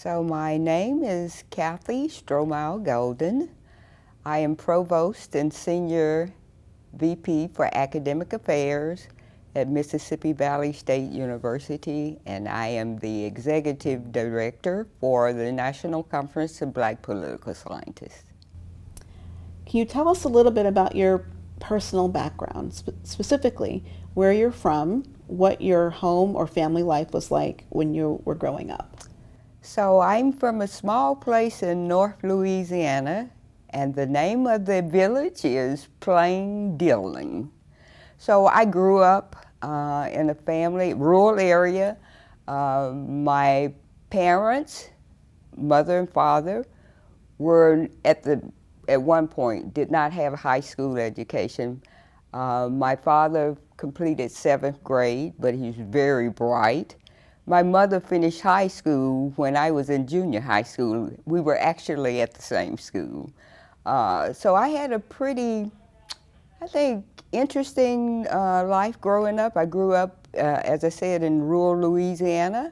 So my name is Kathy Strohmeyer Golden. I am Provost and Senior VP for Academic Affairs at Mississippi Valley State University, and I am the Executive Director for the National Conference of Black Political Scientists. Can you tell us a little bit about your personal background, specifically where you're from, what your home or family life was like when you were growing up? So I'm from a small place in North Louisiana, and the name of the village is Plain Dealing. So I grew up in a family, rural area. My parents, mother and father, were at one point did not have a high school education. My father completed 7th grade, but he was very bright. My mother finished high school when I was in junior high school. We were actually at the same school. So I had a pretty, I think, interesting life growing up. I grew up, as I said, in rural Louisiana.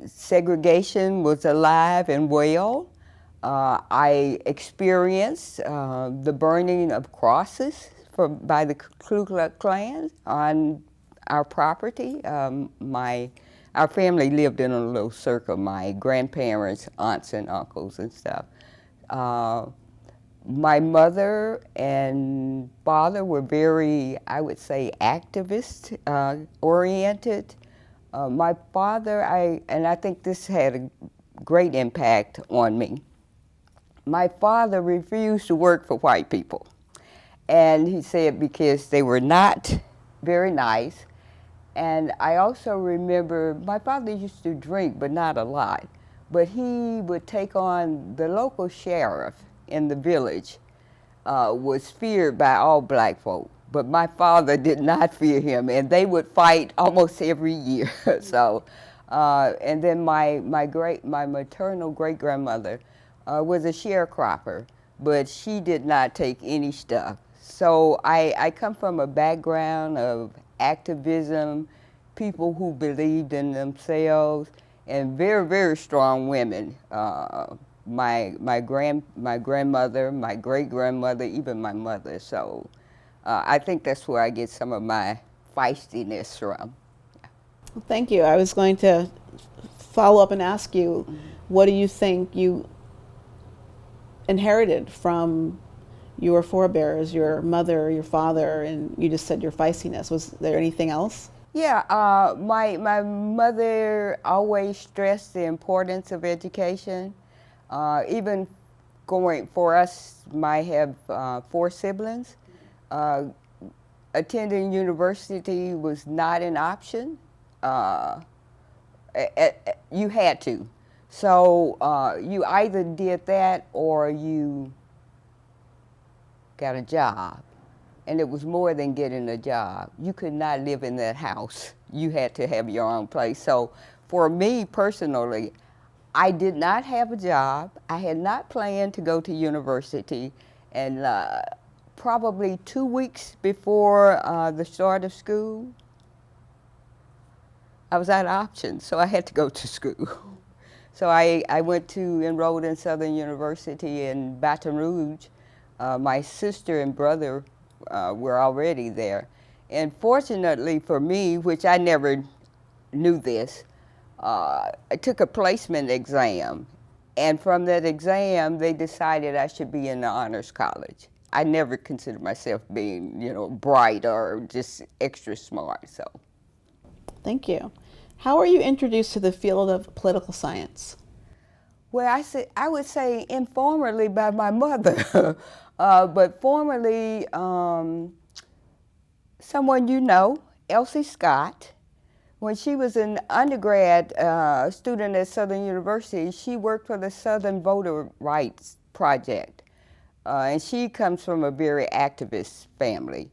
Segregation was alive and well. I experienced the burning of crosses by the Ku Klux Klan on our property. Our family lived in a little circle, my grandparents, aunts and uncles and stuff. My mother and father were very, I would say, activist oriented. My father, and I think this had a great impact on me. My father refused to work for white people. And he said because they were not very nice. And I also remember my father used to drink, but not a lot. But he would take on the local sheriff in the village, was feared by all black folk. But my father did not fear him, and they would fight almost every year. So, and then my maternal great grandmother was a sharecropper, but she did not take any stuff. So I come from a background of activism, people who believed in themselves, and very, very strong women. My grandmother, my great grandmother, even my mother. So I think that's where I get some of my feistiness from. Well, thank you. I was going to follow up and ask you, what do you think you inherited from your forebears, your mother, your father, and you just said your feistiness. Was there anything else? Yeah, my mother always stressed the importance of education. Even going for us, I have 4 siblings. Attending university was not an option. You had to. So you either did that or you got a job. And it was more than getting a job. You could not live in that house. You had to have your own place. So for me personally, I did not have a job. I had not planned to go to university. And probably 2 weeks before the start of school, I was out of options, so I had to go to school. So I enrolled in Southern University in Baton Rouge. My sister and brother were already there. And fortunately for me, which I never knew this, I took a placement exam. And from that exam, they decided I should be in the honors college. I never considered myself being, bright or just extra smart, so. Thank you. How were you introduced to the field of political science? Well, I would say informally by my mother, but formally, someone you know, Elsie Scott. When she was an undergrad student at Southern University, she worked for the Southern Voter Rights Project. And she comes from a very activist family.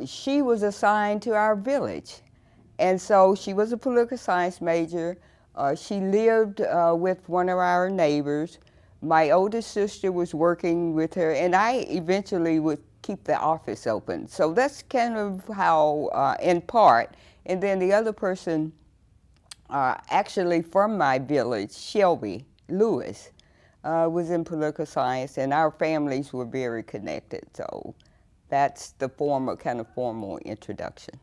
She was assigned to our village. And so she was a political science major. She lived with one of our neighbors. My oldest sister was working with her, and I eventually would keep the office open. So that's kind of how, in part. And then the other person actually from my village, Shelby Lewis, was in political science, and our families were very connected. So that's the kind of formal introduction.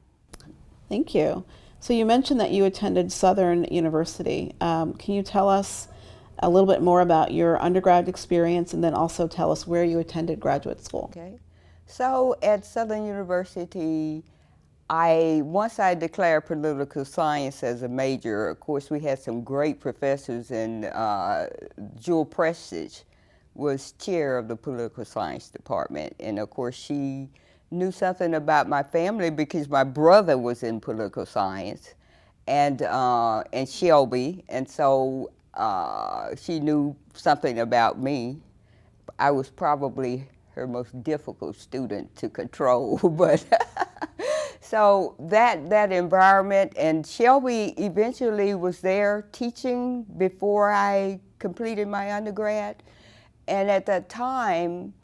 Thank you. So you mentioned that you attended Southern University. Can you tell us a little bit more about your undergrad experience, and then also tell us where you attended graduate school? Okay. So at Southern University, once I declared political science as a major, of course, we had some great professors, and Jewel Prestige was chair of the political science department. And of course, she knew something about my family because my brother was in political science and Shelby. And so she knew something about me. I was probably her most difficult student to control, but so that environment, and Shelby eventually was there teaching before I completed my undergrad, and at that time,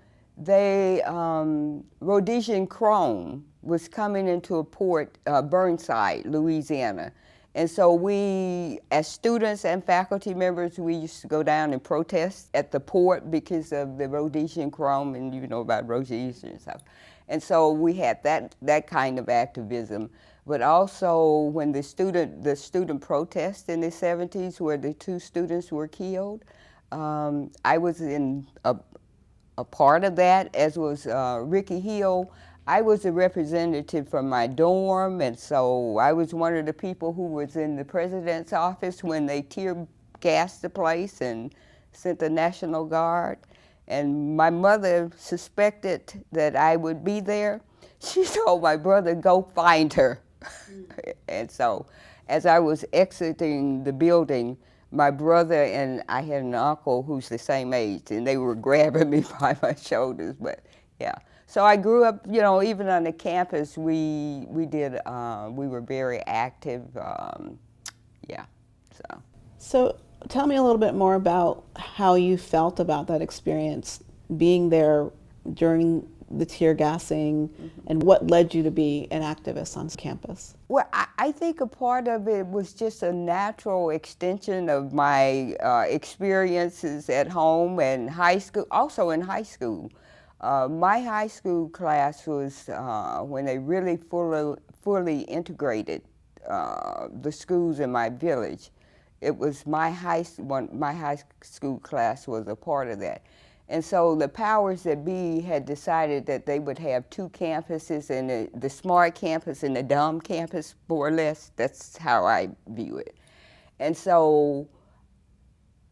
Rhodesian chrome was coming into a port, Burnside, Louisiana. And so we, as students and faculty members, we used to go down and protest at the port because of the Rhodesian chrome, and you know about Rhodesia and stuff. And so we had that kind of activism. But also when the student protest in the 70s, where the 2 students were killed, I was in a part of that, as was Ricky Hill. I was a representative from my dorm, and so I was one of the people who was in the president's office when they tear gassed the place and sent the National Guard. And my mother suspected that I would be there. She told my brother, "Go find her." And so as I was exiting the building, my brother and I had an uncle who's the same age, and they were grabbing me by my shoulders. But yeah, so I grew up, you know, even on the campus, we were very active. Yeah, so. So tell me a little bit more about how you felt about that experience, being there during the tear gassing, and what led you to be an activist on campus. Well, I think a part of it was just a natural extension of my experiences at home and high school, also in high school. My high school class was when they really fully integrated the schools in my village. It was my high school class was a part of that. And so the powers that be had decided that they would have 2 campuses, and the smart campus and the dumb campus, more or less. That's how I view it. And so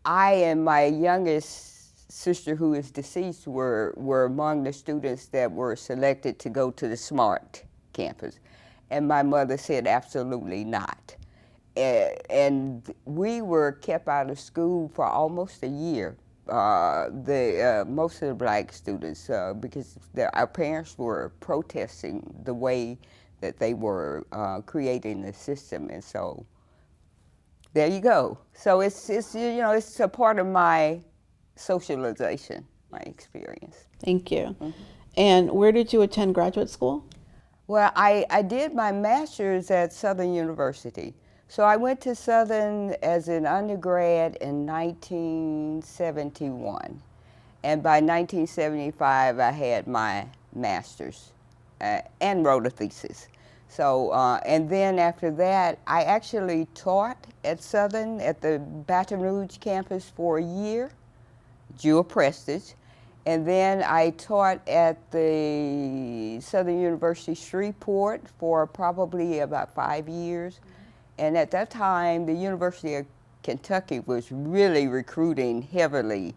I and my youngest sister, who is deceased, were among the students that were selected to go to the smart campus. And my mother said absolutely not. And we were kept out of school for almost a year. Most of the black students, because our parents were protesting the way that they were creating the system, and so there you go. So it's you know, it's a part of my socialization, my experience. Thank you. And where did you attend graduate school? Well, I did my master's at Southern University. So I went to Southern as an undergrad in 1971. And by 1975, I had my master's and wrote a thesis. So, and then after that, I actually taught at Southern at the Baton Rouge campus for a year, Jewel Prestige. And then I taught at the Southern University Shreveport for probably about 5 years. And at that time, the University of Kentucky was really recruiting heavily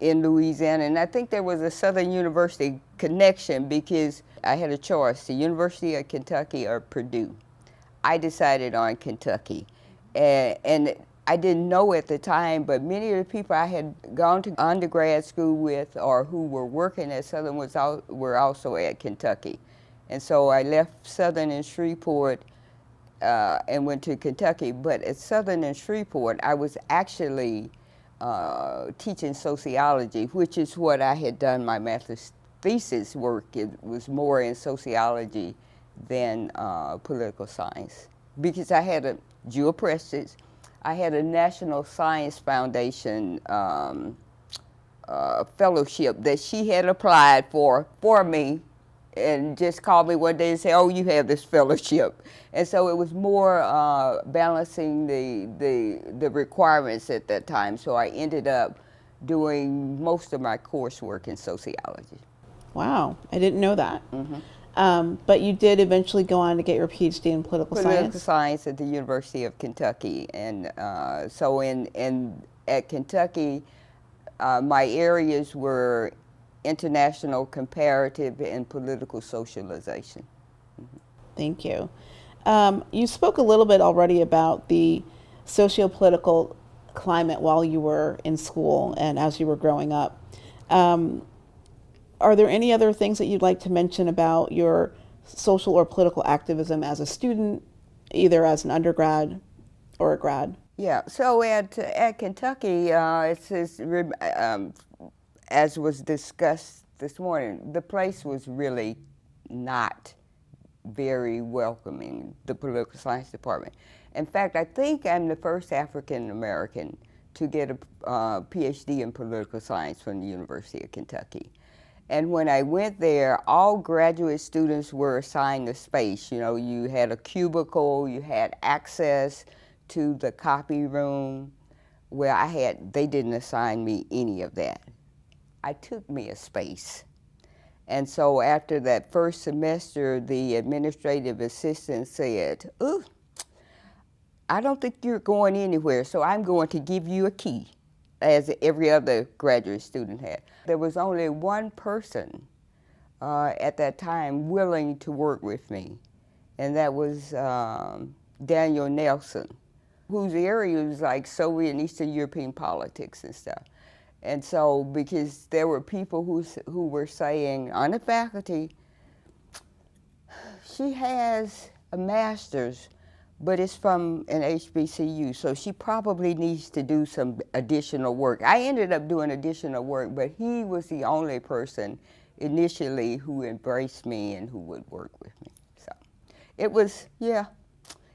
in Louisiana. And I think there was a Southern University connection because I had a choice, the University of Kentucky or Purdue. I decided on Kentucky. And I didn't know at the time, but many of the people I had gone to undergrad school with or who were working at Southern were also at Kentucky. And so I left Southern in Shreveport and went to Kentucky. But at Southern and Shreveport, I was actually teaching sociology, which is what I had done my master's thesis work. It was more in sociology than political science. because I had a Jewel Prestige, I had a National Science Foundation fellowship that she had applied for me, and just called me one day and said, "Oh, you have this fellowship." And so it was more balancing the requirements at that time. So I ended up doing most of my coursework in sociology. Wow, I didn't know that. But you did eventually go on to get your PhD in political Political science? science at the University of Kentucky, and so at Kentucky, my areas were international comparative and political socialization. Thank you. You spoke a little bit already about the socio-political climate while you were in school and as you were growing up. Are there any other things that you'd like to mention about your social or political activism as a student, either as an undergrad or a grad? Yeah, so at Kentucky, as was discussed this morning, the place was really not very welcoming, the political science department. In fact, I think I'm the first African American to get a PhD in political science from the University of Kentucky. And when I went there, all graduate students were assigned a space. You know, you had a cubicle, you had access to the copy room, where they didn't assign me any of that. I took me a space. And so after that first semester, the administrative assistant said, "Ooh, I don't think you're going anywhere, so I'm going to give you a key," as every other graduate student had. There was only one person at that time willing to work with me, and that was Daniel Nelson, whose area was like Soviet and Eastern European politics and stuff. And so, because there were people who were saying on the faculty, she has a master's, but it's from an HBCU, so she probably needs to do some additional work. I ended up doing additional work, but he was the only person initially who embraced me and who would work with me. So it was, yeah,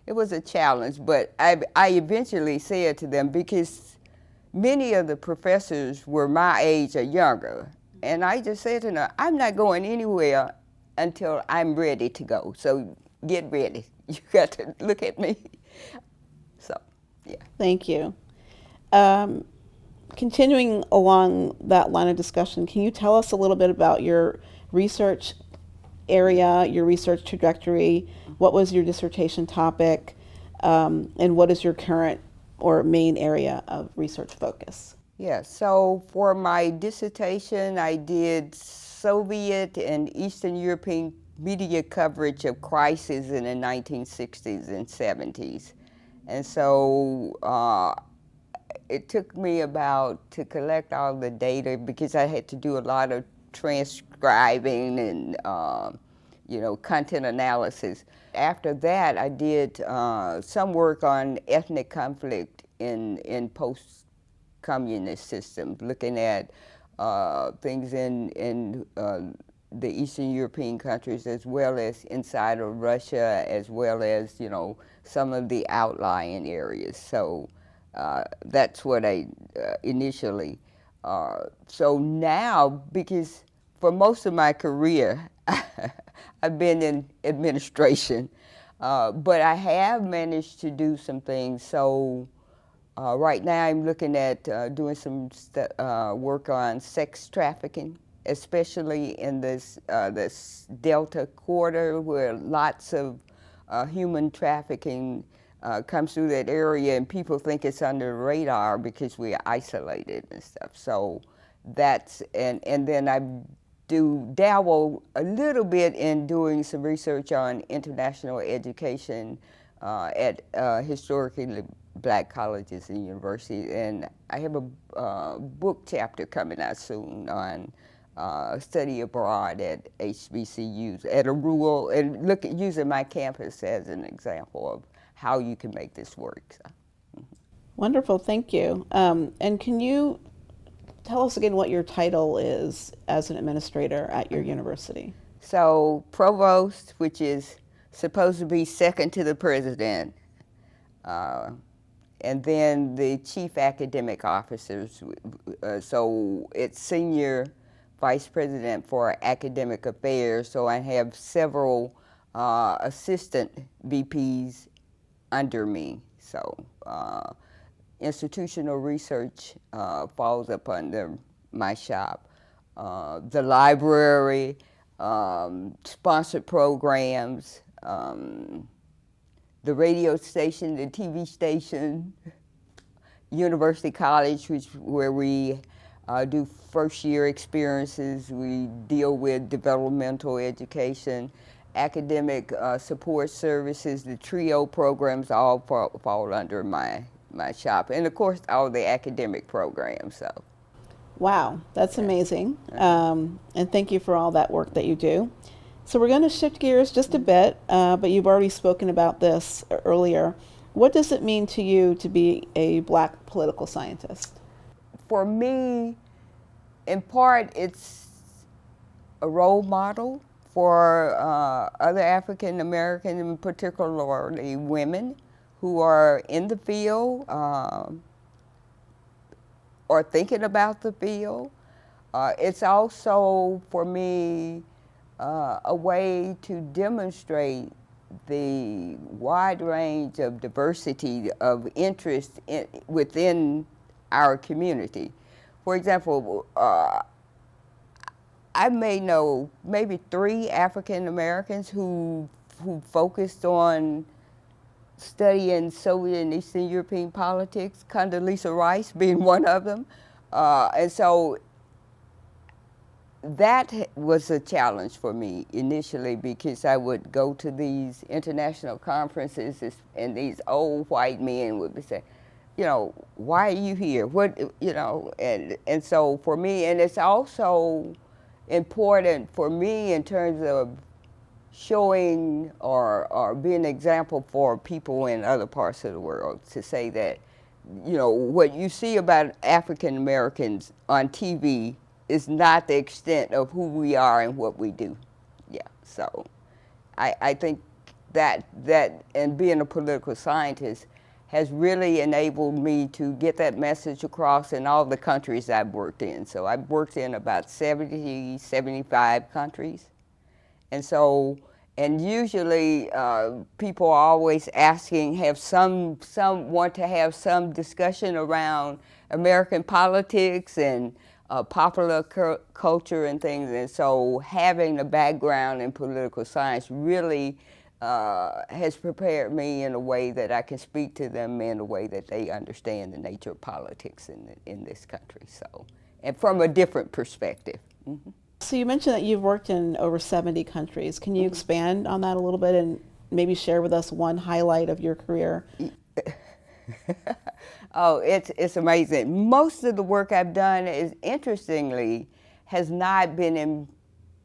it was a challenge, but I eventually said to them, because many of the professors were my age or younger, and I just said to them, "I'm not going anywhere until I'm ready to go, so get ready. You got to look at me." So, yeah. Thank you. Continuing along that line of discussion, can you tell us a little bit about your research area, your research trajectory? What was your dissertation topic? And what is your current or main area of research focus? Yeah, so for my dissertation, I did Soviet and Eastern European media coverage of crises in the 1960s and 70s. And so it took me to collect all the data, because I had to do a lot of transcribing and content analysis. After that, I did some work on ethnic conflict in post-communist systems, looking at things in the Eastern European countries, as well as inside of Russia, as well as, some of the outlying areas. So that's what I initially. So now, because for most of my career, I've been in administration, but I have managed to do some things. So right now I'm looking at doing some work on sex trafficking, especially in this Delta Corridor, where lots of human trafficking comes through that area, and people think it's under the radar because we're isolated and stuff. So that's, and then I dabble a little bit in doing some research on international education at historically Black colleges and universities, and I have a book chapter coming out soon on study abroad at HBCUs, at a rural, and using my campus as an example of how you can make this work. So. Wonderful, thank you. And can you tell us again what your title is as an administrator at your university? So provost, which is supposed to be second to the president. And then the chief academic officers. So it's senior vice president for academic affairs. So I have several assistant VPs under me. So institutional research falls up under my shop. The library, sponsored programs, the radio station, the TV station, University College, where we do first year experiences. We deal with developmental education, academic support services. The TRIO programs all fall under my shop, and of course all the academic programs. So. Wow, that's amazing. And thank you for all that work that you do. So we're going to shift gears just a bit, but you've already spoken about this earlier. What does it mean to you to be a Black political scientist? For me, in part, it's a role model for other African American, and particularly women, who are in the field or thinking about the field. It's also, for me, a way to demonstrate the wide range of diversity of interest within our community. For example, I may know maybe 3 African Americans who focused on studying Soviet and Eastern European politics, Condoleezza Rice being one of them. And so that was a challenge for me initially, because I would go to these international conferences and these old white men would be saying, you know, why are you here? What, you know, and so for me, and it's also important for me in terms of showing or being an example for people in other parts of the world, to say that, you know, what you see about African Americans on TV is not the extent of who we are and what we do. Yeah, so I think that and being a political scientist has really enabled me to get that message across in all the countries I've worked in. So I've worked in about 70, 75 countries. And so, and usually people are always asking, some want to have some discussion around American politics and popular culture and things. And so having a background in political science really has prepared me in a way that I can speak to them in a way that they understand the nature of politics in this country. So, and from a different perspective. Mm-hmm. So you mentioned that you've worked in over 70 countries. Can you expand on that a little bit and maybe share with us one highlight of your career? Oh, it's amazing. Most of the work I've done is, interestingly, has not been in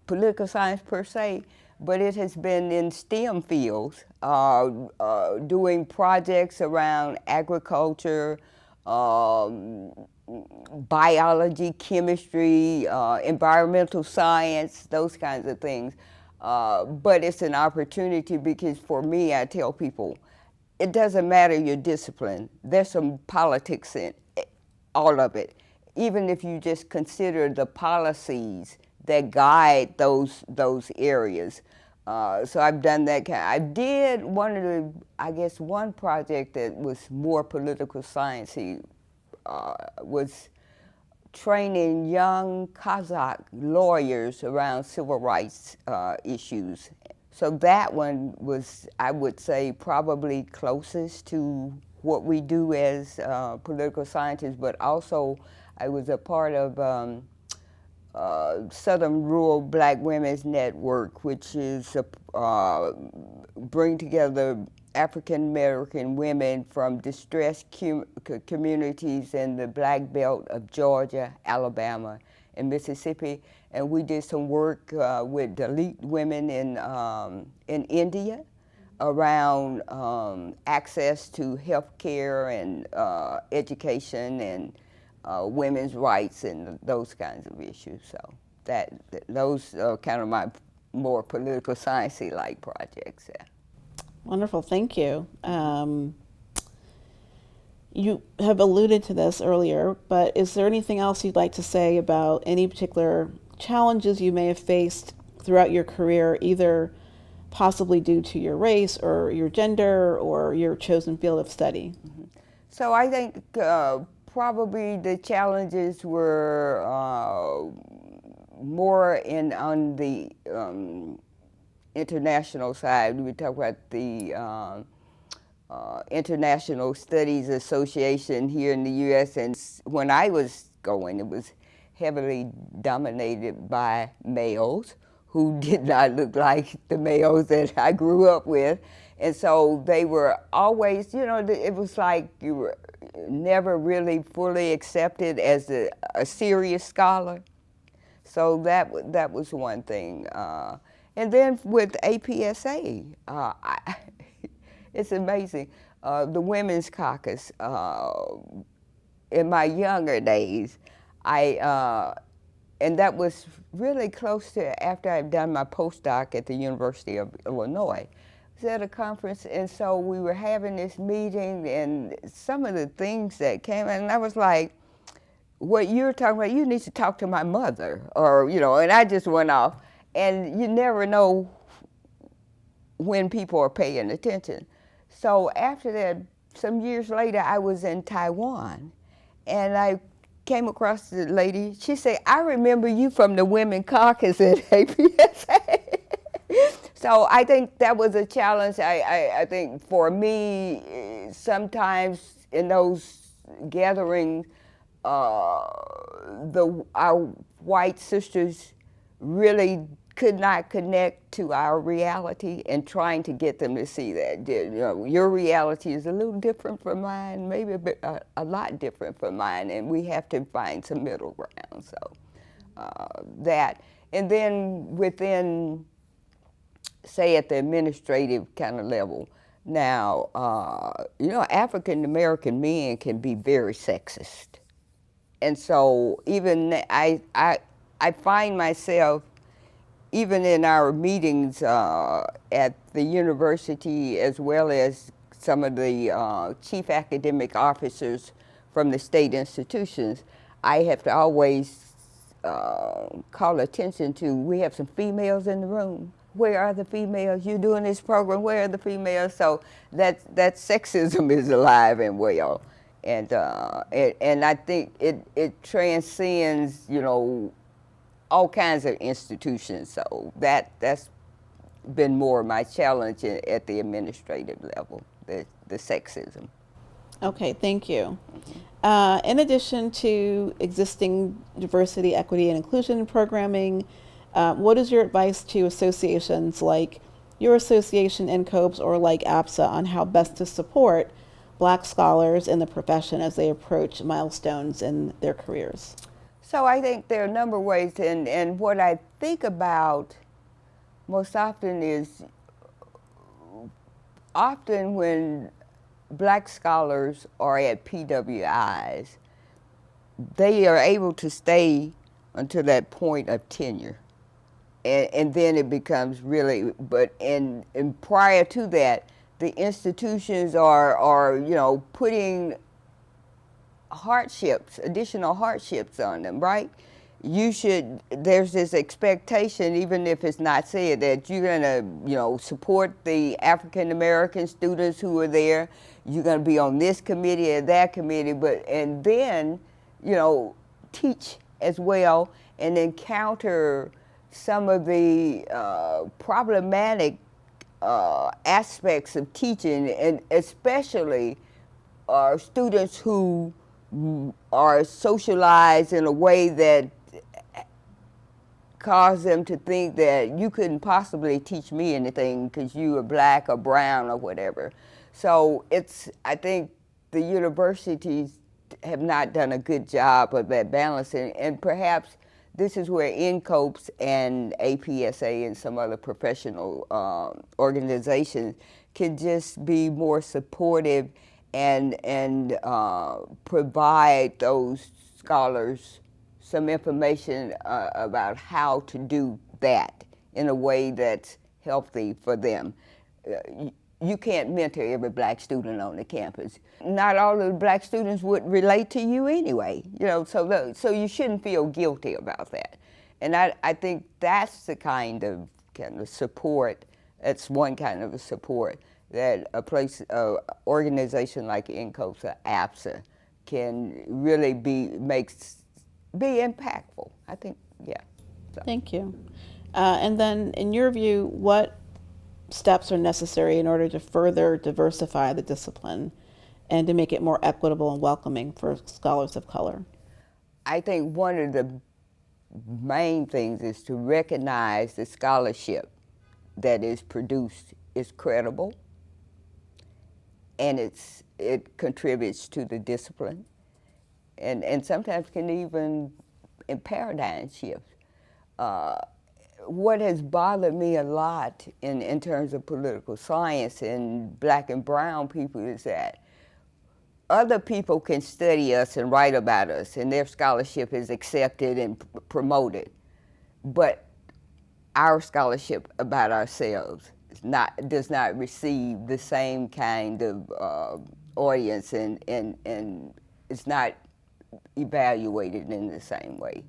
political science per se, but it has been in STEM fields, doing projects around agriculture, biology, chemistry, environmental science, those kinds of things. But it's an opportunity, because for me, I tell people, it doesn't matter your discipline. There's some politics in all of it, even if you just consider the policies that guide those areas. So I've done that kind. I did one project that was more political sciencey, was training young Kazakh lawyers around civil rights issues. So that one was, I would say, probably closest to what we do as political scientists, but also I was a part of Southern Rural Black Women's Network, which is bring together African American women from distressed communities in the Black Belt of Georgia, Alabama, and Mississippi. And we did some work with Dalit women in India around access to health care and education and women's rights and those kinds of issues. So those are kind of my more political sciencey like projects. Yeah. Wonderful, thank you. You have alluded to this earlier, but is there anything else you'd like to say about any particular challenges you may have faced throughout your career, either possibly due to your race or your gender or your chosen field of study? So I think probably the challenges were more on the international side. We talk about the International Studies Association here in the U.S. And when I was going, it was heavily dominated by males who did not look like the males that I grew up with. And so they were always, it was like you were never really fully accepted as a serious scholar. So that was one thing. And then with APSA, it's amazing. The Women's Caucus, in my younger days, and that was really close to after I'd done my postdoc at the University of Illinois. I was at a conference, and so we were having this meeting, and some of the things that came, and I was like, what you're talking about, you need to talk to my mother, or, and I just went off. And you never know when people are paying attention. So after that, some years later, I was in Taiwan, and I came across the lady. She said, I remember you from the Women Caucus at APSA. So I think that was a challenge. I think for me, sometimes in those gatherings, our white sisters really could not connect to our reality, and trying to get them to see that, your reality is a little different from mine, maybe a lot different from mine, and we have to find some middle ground. So that, and then within, say, at the administrative kind of level, now, African American men can be very sexist. And so even I find myself, even in our meetings at the university, as well as some of the chief academic officers from the state institutions, I have to always call attention to, we have some females in the room. Where are the females? You're doing this program, where are the females? So that sexism is alive and well. And I think it transcends, all kinds of institutions. So that's been more my challenge at the administrative level, the sexism. Okay, thank you. In addition to existing diversity, equity, and inclusion programming, what is your advice to associations like your association, NCOPES, or like APSA on how best to support Black scholars in the profession as they approach milestones in their careers? So I think there are a number of ways, and what I think about most often is, often when Black scholars are at PWIs, they are able to stay until that point of tenure. And then it becomes really, and prior to that, the institutions are putting additional hardships on them, right? There's this expectation, even if it's not said, that you're gonna, support the African American students who are there. You're gonna be on this committee or that committee, and then, teach as well and encounter some of the problematic aspects of teaching, and especially students who are socialized in a way that cause them to think that you couldn't possibly teach me anything because you are Black or brown or whatever. So I think the universities have not done a good job of that balancing, and perhaps this is where NCOPES and APSA and some other professional organizations can just be more supportive and provide those scholars some information about how to do that in a way that's healthy for them. you can't mentor every black student on the campus. Not all of the black students would relate to you anyway, you know, so you shouldn't feel guilty about that. And I think that's the kind of support, that's one kind of a support that organization like NCOSA, APSA, can really be impactful. I think, yeah. So. Thank you. And then, in your view, what steps are necessary in order to further diversify the discipline and to make it more equitable and welcoming for scholars of color? I think one of the main things is to recognize the scholarship that is produced is credible, and it contributes to the discipline, and sometimes can even in paradigm shifts. What has bothered me a lot in terms of political science and black and brown people is that other people can study us and write about us, and their scholarship is accepted and promoted, but our scholarship about ourselves does not receive the same kind of audience, and it's not evaluated in the same way.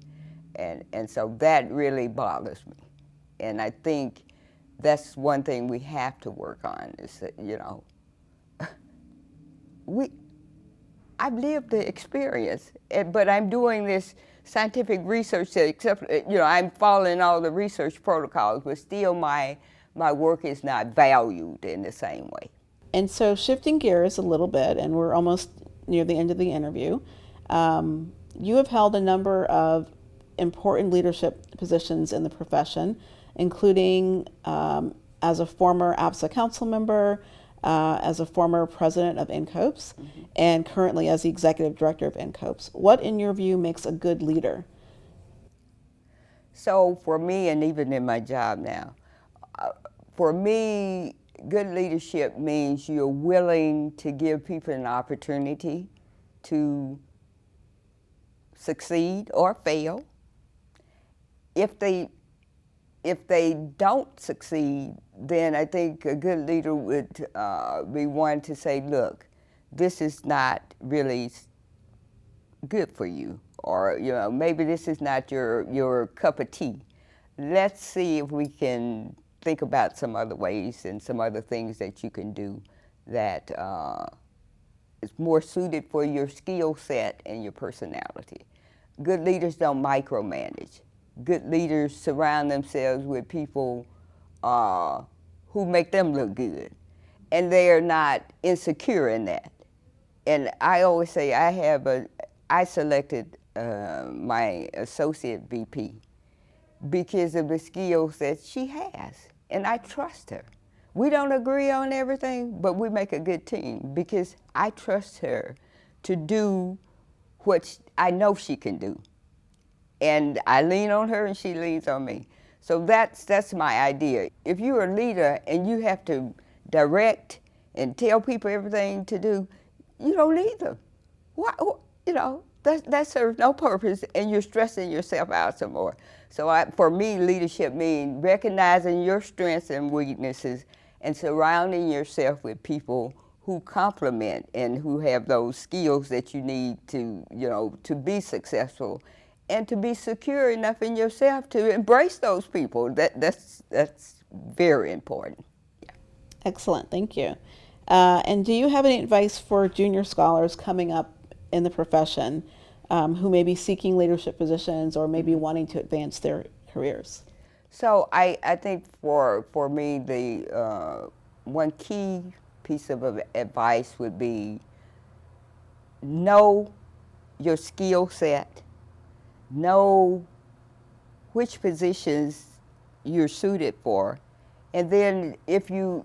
And so that really bothers me. And I think that's one thing we have to work on is that, you know, I've lived the experience, but I'm doing this scientific research, except, you know, I'm following all the research protocols, but still my work is not valued in the same way. And so shifting gears a little bit, and we're almost near the end of the interview, you have held a number of important leadership positions in the profession, including as a former APSA council member, as a former president of NCOPS, and currently as the executive director of NCOPS. What, in your view, makes a good leader? So for me, and even in my job now, for me, good leadership means you're willing to give people an opportunity to succeed or fail. If they don't succeed, then I think a good leader would be one to say, look, this is not really good for you, or, you know, maybe this is not your cup of tea. Let's see if we can think about some other ways and some other things that you can do that is more suited for your skill set and your personality. Good leaders don't micromanage. Good leaders surround themselves with people who make them look good, and they are not insecure in that. And I always say I selected my associate VP because of the skills that she has, and I trust her. We don't agree on everything, but we make a good team because I trust her to do what I know she can do. And I lean on her and she leans on me. So that's my idea. If you're a leader and you have to direct and tell people everything to do, you don't need them. Why, you know, that serves no purpose, and you're stressing yourself out some more. So for me, leadership means recognizing your strengths and weaknesses and surrounding yourself with people who complement and who have those skills that you need to, you know, to be successful, and to be secure enough in yourself to embrace those people. That's very important. Yeah. Excellent, thank you. And do you have any advice for junior scholars coming up in the profession who may be seeking leadership positions or maybe wanting to advance their careers? So I think for me, the one key piece of advice would be know your skill set, know which positions you're suited for, and then even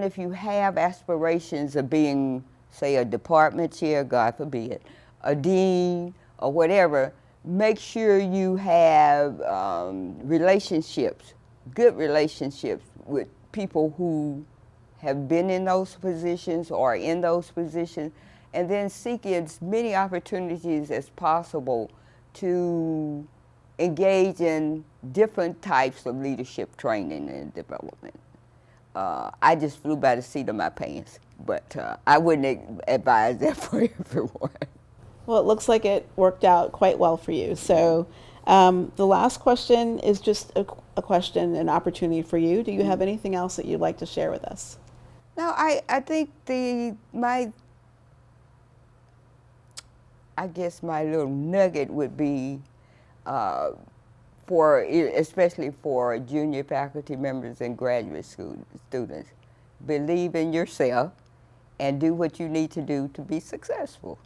if you have aspirations of being, say, a department chair, God forbid, a dean or whatever, make sure you have relationships, good relationships with people who have been in those positions or in those positions, and then seek as many opportunities as possible to engage in different types of leadership training and development. I just flew by the seat of my pants. But I wouldn't advise that for everyone. Well, it looks like it worked out quite well for you. So, the last question is just a question, an opportunity for you. Do you have anything else that you'd like to share with us? No, I think I guess my little nugget would be especially for junior faculty members and graduate students, believe in yourself and do what you need to do to be successful.